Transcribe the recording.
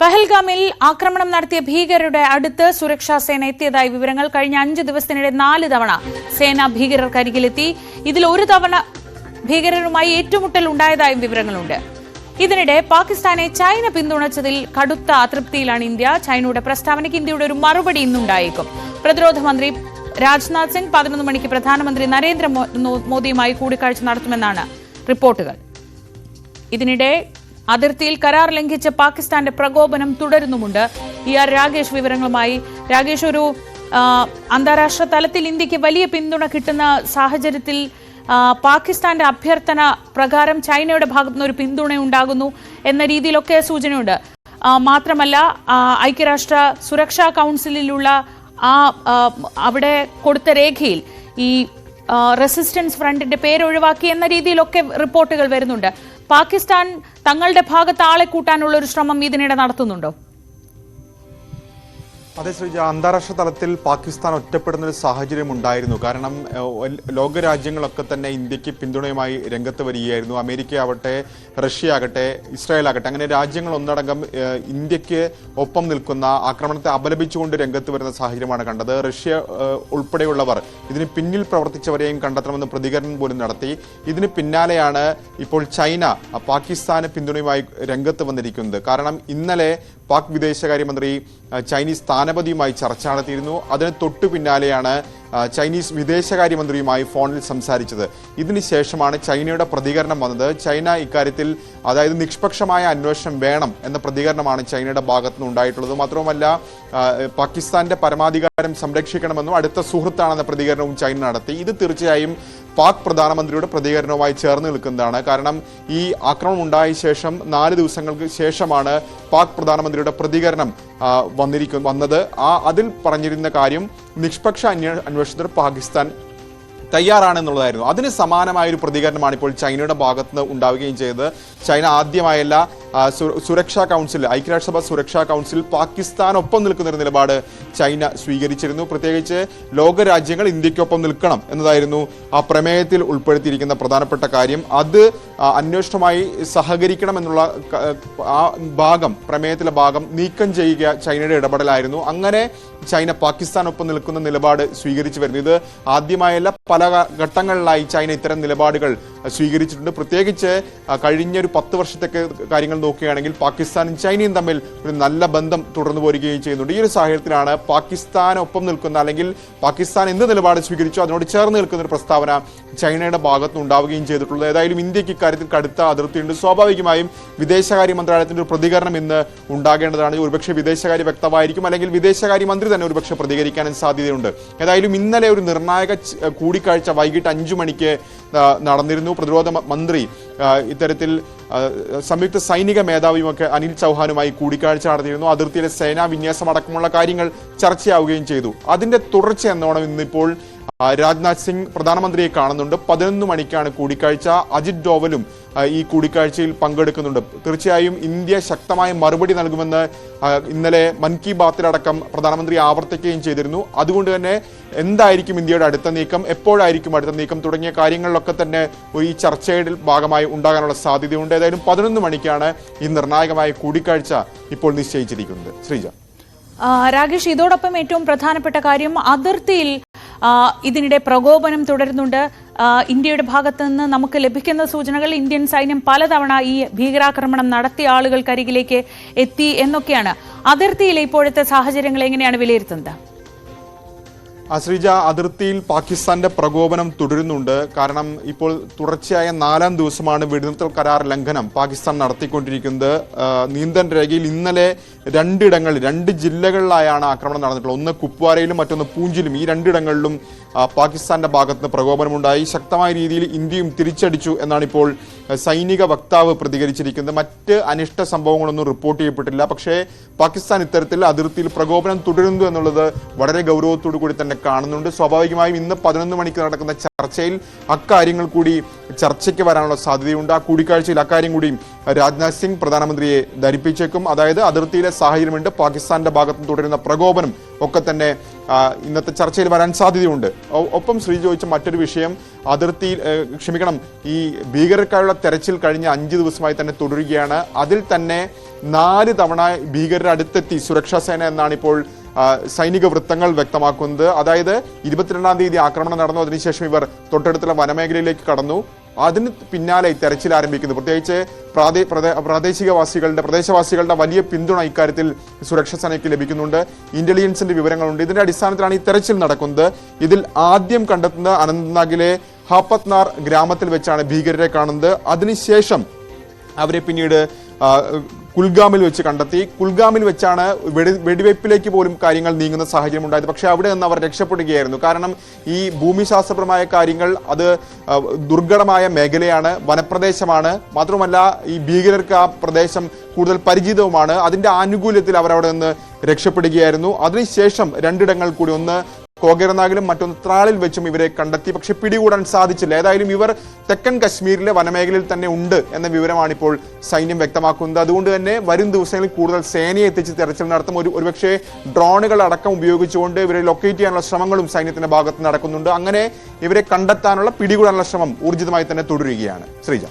പഹൽഗാമിൽ ആക്രമണം നടത്തിയ ഭീകരരുടെ അടുത്ത് സുരക്ഷാ സേന എത്തിയതായി വിവരങ്ങൾ. കഴിഞ്ഞ 5 ദിവസത്തിനിടെ 4 തവണ സേന ഭീകരർക്കരികിലെത്തി. ഇതിൽ ഒരു തവണ ഭീകരരുമായി ഏറ്റുമുട്ടൽ ഉണ്ടായതായും വിവരങ്ങളുണ്ട്. ഇതിനിടെ പാകിസ്ഥാനെ ചൈന പിന്തുണച്ചതിൽ കടുത്ത അതൃപ്തിയിലാണ് ഇന്ത്യ. ചൈനയുടെ പ്രസ്താവനയ്ക്ക് ഇന്ത്യയുടെ ഒരു മറുപടി ഇന്നുണ്ടായേക്കും. പ്രതിരോധ മന്ത്രി രാജ്നാഥ് സിംഗ് 11 മണിക്ക് പ്രധാനമന്ത്രി നരേന്ദ്രമോദിയുമായി കൂടിക്കാഴ്ച നടത്തുമെന്നാണ് റിപ്പോർട്ടുകൾ. ഇതിനിടെ അതിർത്തിയിൽ കരാർ ലംഘിച്ച പാകിസ്ഥാന്റെ പ്രകോപനം തുടരുന്നുമുണ്ട്. രാകേഷ് വിവരങ്ങളുമായി. രാകേഷ്, ഒരു അന്താരാഷ്ട്ര തലത്തിൽ ഇന്ത്യക്ക് വലിയ പിന്തുണ കിട്ടുന്ന സാഹചര്യത്തിൽ പാകിസ്ഥാന്റെ അഭ്യർത്ഥന പ്രകാരം ചൈനയുടെ ഭാഗത്തുനിന്ന് ഒരു പിന്തുണ ഉണ്ടാകുന്നു എന്ന രീതിയിലൊക്കെ സൂചനയുണ്ട്. മാത്രമല്ല, ഐക്യരാഷ്ട്ര സുരക്ഷാ കൗൺസിലിലുള്ള അവിടെ കൊടുത്ത രേഖയിൽ ഈ റെസിസ്റ്റൻസ് ഫ്രണ്ടിന്റെ പേര് ഒഴിവാക്കി എന്ന രീതിയിലൊക്കെ റിപ്പോർട്ടുകൾ വരുന്നുണ്ട്. പാകിസ്ഥാൻ തങ്ങളുടെ ഭാഗത്ത് ആളെ കൂട്ടാനുള്ള ഒരു ശ്രമം ഇതിനിടെ നടത്തുന്നുണ്ടോ? അതെ ശ്രീജ, അന്താരാഷ്ട്ര തലത്തിൽ പാകിസ്ഥാൻ ഒറ്റപ്പെടുന്ന ഒരു സാഹചര്യം ഉണ്ടായിരുന്നു. കാരണം ലോകരാജ്യങ്ങളൊക്കെ തന്നെ ഇന്ത്യക്ക് പിന്തുണയുമായി രംഗത്ത് വരികയായിരുന്നു. അമേരിക്ക ആവട്ടെ, റഷ്യ ആകട്ടെ, ഇസ്രായേൽ ആകട്ടെ, അങ്ങനെ രാജ്യങ്ങൾ ഒന്നടങ്കം ഇന്ത്യക്ക് ഒപ്പം നിൽക്കുന്ന ആക്രമണത്തെ അപലപിച്ചുകൊണ്ട് രംഗത്ത് വരുന്ന സാഹചര്യമാണ് കണ്ടത്. റഷ്യ ഉൾപ്പെടെയുള്ളവർ ഇതിന് പിന്നിൽ പ്രവർത്തിച്ചവരെയും കണ്ടെത്തണമെന്ന് പ്രതികരണം പോലും നടത്തി. ഇതിന് പിന്നാലെയാണ് ഇപ്പോൾ ചൈന പാകിസ്ഥാന് പിന്തുണയുമായി രംഗത്ത് വന്നിരിക്കുന്നത്. കാരണം ഇന്നലെ പാക് വിദേശകാര്യമന്ത്രി ചൈനീസ് സ്ഥാനപതിയുമായി ചർച്ച നടത്തിയിരുന്നു. അതിന് തൊട്ടു പിന്നാലെയാണ് ചൈനീസ് വിദേശകാര്യമന്ത്രിയുമായി ഫോണിൽ സംസാരിച്ചത്. ഇതിനുശേഷമാണ് ചൈനയുടെ പ്രതികരണം വന്നത്. ചൈന ഇക്കാര്യത്തിൽ, അതായത് നിഷ്പക്ഷമായ അന്വേഷണം വേണം എന്ന പ്രതികരണമാണ് ചൈനയുടെ ഭാഗത്തുനിന്ന് ഉണ്ടായിട്ടുള്ളത്. മാത്രവുമല്ല, പാകിസ്ഥാന്റെ പരമാധികാരം സംരക്ഷിക്കണമെന്നും അടുത്ത സുഹൃത്താണെന്ന പ്രതികരണവും ചൈന നടത്തി. ഇത് തീർച്ചയായും പാക് പ്രധാനമന്ത്രിയുടെ പ്രതികരണവുമായി ചേർന്ന് നിൽക്കുന്നതാണ്. കാരണം ഈ ആക്രമണം ഉണ്ടായ ശേഷം 4 ദിവസങ്ങൾക്ക് ശേഷമാണ് പാക് പ്രധാനമന്ത്രിയുടെ പ്രതികരണം വന്നത്. അതിൽ പറഞ്ഞിരുന്ന കാര്യം നിഷ്പക്ഷ അന്വേഷണത്തിന് പാകിസ്ഥാൻ തയ്യാറാണെന്നുള്ളതായിരുന്നു. അതിന് സമാനമായൊരു പ്രതികരണമാണ് ഇപ്പോൾ ചൈനയുടെ ഭാഗത്തുനിന്ന് ഉണ്ടാവുകയും ചെയ്തത്. ചൈന ആദ്യമായല്ല സുരക്ഷാ കൗൺസിൽ, ഐക്യരാഷ്ട്രസഭ സുരക്ഷാ കൗൺസിൽ പാകിസ്ഥാനൊപ്പം നിൽക്കുന്ന ഒരു നിലപാട് ചൈന സ്വീകരിച്ചിരുന്നു. പ്രത്യേകിച്ച് ലോകരാജ്യങ്ങൾ ഇന്ത്യക്കൊപ്പം നിൽക്കണം എന്നതായിരുന്നു ആ പ്രമേയത്തിൽ ഉൾപ്പെടുത്തിയിരിക്കുന്ന പ്രധാനപ്പെട്ട കാര്യം. അത് അന്വേഷണവുമായി സഹകരിക്കണം എന്നുള്ള ആ ഭാഗം, പ്രമേയത്തിലെ ഭാഗം നീക്കം ചെയ്യുക ചൈനയുടെ ഇടപെടലായിരുന്നു. അങ്ങനെ ചൈന പാകിസ്ഥാനൊപ്പം നിൽക്കുന്ന നിലപാട് സ്വീകരിച്ചു വരുന്നു. ഇത് ആദ്യമായല്ല, പല ഘട്ടങ്ങളിലായി ചൈന ഇത്തരം നിലപാടുകൾ സ്വീകരിച്ചിട്ടുണ്ട്. പ്രത്യേകിച്ച് കഴിഞ്ഞൊരു 10 വർഷത്തേക്ക് കാര്യങ്ങൾ നോക്കുകയാണെങ്കിൽ പാകിസ്ഥാനും ചൈനയും തമ്മിൽ ഒരു നല്ല ബന്ധം തുടർന്നു പോരുകയും ചെയ്യുന്നുണ്ട്. ഈ ഒരു സാഹചര്യത്തിലാണ് പാകിസ്ഥാനൊപ്പം നിൽക്കുന്ന, അല്ലെങ്കിൽ പാകിസ്ഥാൻ എന്ത് നിലപാട് സ്വീകരിച്ചോ അതിനോട് ചേർന്ന് നിൽക്കുന്ന ഒരു പ്രസ്താവന ചൈനയുടെ ഭാഗത്തുനിന്ന് ഉണ്ടാവുകയും ചെയ്തിട്ടുള്ളത്. ഏതായാലും ഇന്ത്യക്ക് ഇക്കാര്യത്തിൽ കടുത്ത അതിർത്തിയുണ്ട്. സ്വാഭാവികമായും വിദേശകാര്യ മന്ത്രാലയത്തിന്റെ ഒരു പ്രതികരണം ഇന്ന് ഉണ്ടാകേണ്ടതാണ്. ഒരുപക്ഷെ വിദേശകാര്യ വ്യക്തമായിരിക്കും, അല്ലെങ്കിൽ വിദേശകാര്യ മന്ത്രി തന്നെ ഒരുപക്ഷെ പ്രതികരിക്കാനും സാധ്യതയുണ്ട്. ഏതായാലും ഇന്നലെ ഒരു നിർണായക കൂടിക്കാഴ്ച വൈകിട്ട് 5 മണിക്ക് നടന്നിരുന്നു. പ്രതിരോധ മന്ത്രി ഇത്തരത്തിൽ സംയുക്ത സൈനിക മേധാവിയുമൊക്കെ അനിൽ ചൗഹാനുമായി കൂടിക്കാഴ്ച നടത്തിയിരുന്നു. അതിർത്തിയിലെ സേനാ വിന്യാസം അടക്കമുള്ള കാര്യങ്ങൾ ചർച്ചയാവുകയും ചെയ്തു. അതിന്റെ തുടർച്ച എന്നോണം ഇന്നിപ്പോൾ രാജ്നാഥ് സിംഗ് പ്രധാനമന്ത്രിയെ കാണുന്നുണ്ട്. 11 മണിക്കാണ് കൂടിക്കാഴ്ച. അജിത് ഡോവലും ഈ കൂടിക്കാഴ്ചയിൽ പങ്കെടുക്കുന്നുണ്ട്. തീർച്ചയായും ഇന്ത്യ ശക്തമായ മറുപടി നൽകുമെന്ന് ഇന്നലെ മൻ കി ബാത്തിലടക്കം പ്രധാനമന്ത്രി ആവർത്തിക്കുകയും ചെയ്തിരുന്നു. അതുകൊണ്ട് തന്നെ എന്തായിരിക്കും ഇന്ത്യയുടെ അടുത്ത നീക്കം, എപ്പോഴായിരിക്കും അടുത്ത നീക്കം തുടങ്ങിയ കാര്യങ്ങളിലൊക്കെ തന്നെ ഈ ചർച്ചയുടെ ഭാഗമായി ഉണ്ടാകാനുള്ള സാധ്യതയുണ്ട്. ഏതായാലും 11 മണിക്കാണ് ഈ നിർണായകമായ കൂടിക്കാഴ്ച ഇപ്പോൾ നിശ്ചയിച്ചിരിക്കുന്നത്. ശ്രീജ. രാകേഷ്, ഇതോടൊപ്പം ഏറ്റവും പ്രധാനപ്പെട്ട കാര്യം, അതിർത്തിയിൽ ഇതിനിടെ പ്രകോപനം തുടരുന്നുണ്ട്. ഇന്ത്യയുടെ ഭാഗത്ത് നിന്ന് നമുക്ക് ലഭിക്കുന്ന സൂചനകൾ ഇന്ത്യൻ സൈന്യം പലതവണ ഈ ഭീകരാക്രമണം നടത്തിയ ആളുകൾക്കരികിലേക്ക് എത്തി എന്നൊക്കെയാണ്. അതിർത്തിയിലെ ഇപ്പോഴത്തെ സാഹചര്യങ്ങൾ എങ്ങനെയാണ് വിലയിരുത്തുന്നത്? ശ്രീജ, അതിർത്തിയിൽ പാകിസ്ഥാന്റെ പ്രകോപനം തുടരുന്നുണ്ട്. കാരണം ഇപ്പോൾ തുടർച്ചയായ 4ാം ദിവസമാണ് വെടിനിർത്തൽ കരാർ ലംഘനം പാകിസ്ഥാൻ നടത്തിക്കൊണ്ടിരിക്കുന്നത്. നിയന്ത്രണ രേഖയിൽ ഇന്നലെ 2 ജില്ലകളിലായാണ് ആക്രമണം നടന്നിട്ടുള്ളത്. ഒന്ന് കുപ്വാരയിലും മറ്റൊന്ന് പൂഞ്ചിലും. ഈ 2 ഇടങ്ങളിലും പാകിസ്ഥാന്റെ ഭാഗത്തുനിന്ന് പ്രകോപനമുണ്ടായി. ശക്തമായ രീതിയിൽ ഇന്ത്യയും തിരിച്ചടിച്ചു എന്നാണ് ഇപ്പോൾ സൈനിക വക്താവ് പ്രതികരിച്ചിരിക്കുന്നത്. മറ്റ് അനിഷ്ട സംഭവങ്ങളൊന്നും റിപ്പോർട്ട് ചെയ്യപ്പെട്ടില്ല. പക്ഷേ പാകിസ്ഥാൻ ഇത്തരത്തിൽ അതിർത്തിയിൽ പ്രകോപനം തുടരുന്നു എന്നുള്ളത് വളരെ ഗൗരവത്തോടു കൂടി തന്നെ കാണുന്നുണ്ട്. സ്വാഭാവികമായും ഇന്ന് 11 മണിക്ക് നടക്കുന്ന ചർച്ചയിൽ അക്കാര്യങ്ങൾ കൂടി ചർച്ചയ്ക്ക് വരാനുള്ള സാധ്യതയുണ്ട്. ആ കൂടിക്കാഴ്ചയിൽ അക്കാര്യം കൂടി രാജ്നാഥ് സിംഗ് പ്രധാനമന്ത്രിയെ ധരിപ്പിച്ചേക്കും. അതായത് അതിർത്തിയിലെ സാഹചര്യമുണ്ട്, പാകിസ്ഥാന്റെ ഭാഗത്ത് തുടരുന്ന പ്രകോപനം ഒക്കെ തന്നെ ഇന്നത്തെ ചർച്ചയിൽ വരാൻ സാധ്യതയുണ്ട്. ഒപ്പം ശ്രീ ചോദിച്ച മറ്റൊരു വിഷയം അതിർത്തിയിൽ ഈ ഭീകരർക്കായുള്ള തെരച്ചിൽ കഴിഞ്ഞ 5 ദിവസമായി തന്നെ തുടരുകയാണ്. അതിൽ തന്നെ 4 തവണ ഭീകരർ അടുത്തെത്തി സുരക്ഷാ സേന എന്നാണ് ഇപ്പോൾ സൈനിക വൃത്തങ്ങൾ വ്യക്തമാക്കുന്നത്. അതായത് 22-ാം തീയതി ആക്രമണം നടന്നു, അതിനുശേഷം ഇവർ തൊട്ടടുത്തുള്ള വനമേഖലയിലേക്ക് കടന്നു. അതിന് പിന്നാലെ തെരച്ചിൽ ആരംഭിക്കുന്നു. പ്രത്യേകിച്ച് പ്രദേശവാസികളുടെ വലിയ പിന്തുണ ഇക്കാര്യത്തിൽ സുരക്ഷാ സേനയ്ക്ക് ലഭിക്കുന്നുണ്ട്. ഇന്റലിജൻസിന്റെ വിവരങ്ങളുണ്ട്. ഇതിന്റെ അടിസ്ഥാനത്തിലാണ് ഈ തെരച്ചിൽ നടക്കുന്നത്. ഇതിൽ ആദ്യം കണ്ടെത്തുന്ന അനന്ത്നാഗിലെ ഹാപ്പത്നാർ ഗ്രാമത്തിൽ വെച്ചാണ് ഭീകരരെ കാണുന്നത്. അതിനുശേഷം അവരെ പിന്നീട് കുൽഗാമിൽ വെച്ച് കണ്ടെത്തി. കുൽഗാമിൽ വെച്ചാണ് വെടിവയ്പ്പിലേക്ക് പോലും കാര്യങ്ങൾ നീങ്ങുന്ന സാഹചര്യം ഉണ്ടായത്. പക്ഷേ അവിടെ നിന്ന് അവർ രക്ഷപ്പെടുകയായിരുന്നു. കാരണം ഈ ഭൂമിശാസ്ത്രപരമായ കാര്യങ്ങൾ അത് ദുർഘടമായ മേഖലയാണ്, വനപ്രദേശമാണ്. മാത്രമല്ല ഈ ഭീകരർക്ക് ആ പ്രദേശം കൂടുതൽ പരിചിതവുമാണ്. അതിന്റെ ആനുകൂല്യത്തിൽ അവർ അവിടെ നിന്ന് രക്ഷപ്പെടുകയായിരുന്നു. അതിനുശേഷം 2 ഇടങ്ങൾ കൂടി, ഒന്ന് കോഗേർനാഗിലും മറ്റൊന്ന് ത്രാളിൽ വെച്ചും ഇവരെ കണ്ടെത്തി. പക്ഷെ പിടികൂടാൻ സാധിച്ചില്ല. ഏതായാലും ഇവർ തെക്കൻ കശ്മീരിലെ വനമേഖലയിൽ തന്നെ ഉണ്ട് എന്ന വിവരമാണ് ഇപ്പോൾ സൈന്യം വ്യക്തമാക്കുന്നത്. അതുകൊണ്ട് തന്നെ വരും ദിവസങ്ങളിൽ കൂടുതൽ സേനയെ എത്തിച്ച് തെരച്ചിൽ നടത്തും. ഒരുപക്ഷെ ഡ്രോണുകൾ അടക്കം ഉപയോഗിച്ചുകൊണ്ട് ഇവരെ ലൊക്കേറ്റ് ചെയ്യാനുള്ള ശ്രമങ്ങളും സൈന്യത്തിന്റെ ഭാഗത്ത് നടക്കുന്നുണ്ട്. അങ്ങനെ ഇവരെ കണ്ടെത്താനുള്ള, പിടികൂടാനുള്ള ശ്രമം ഊർജിതമായി തന്നെ തുടരുകയാണ്. ശ്രീജ.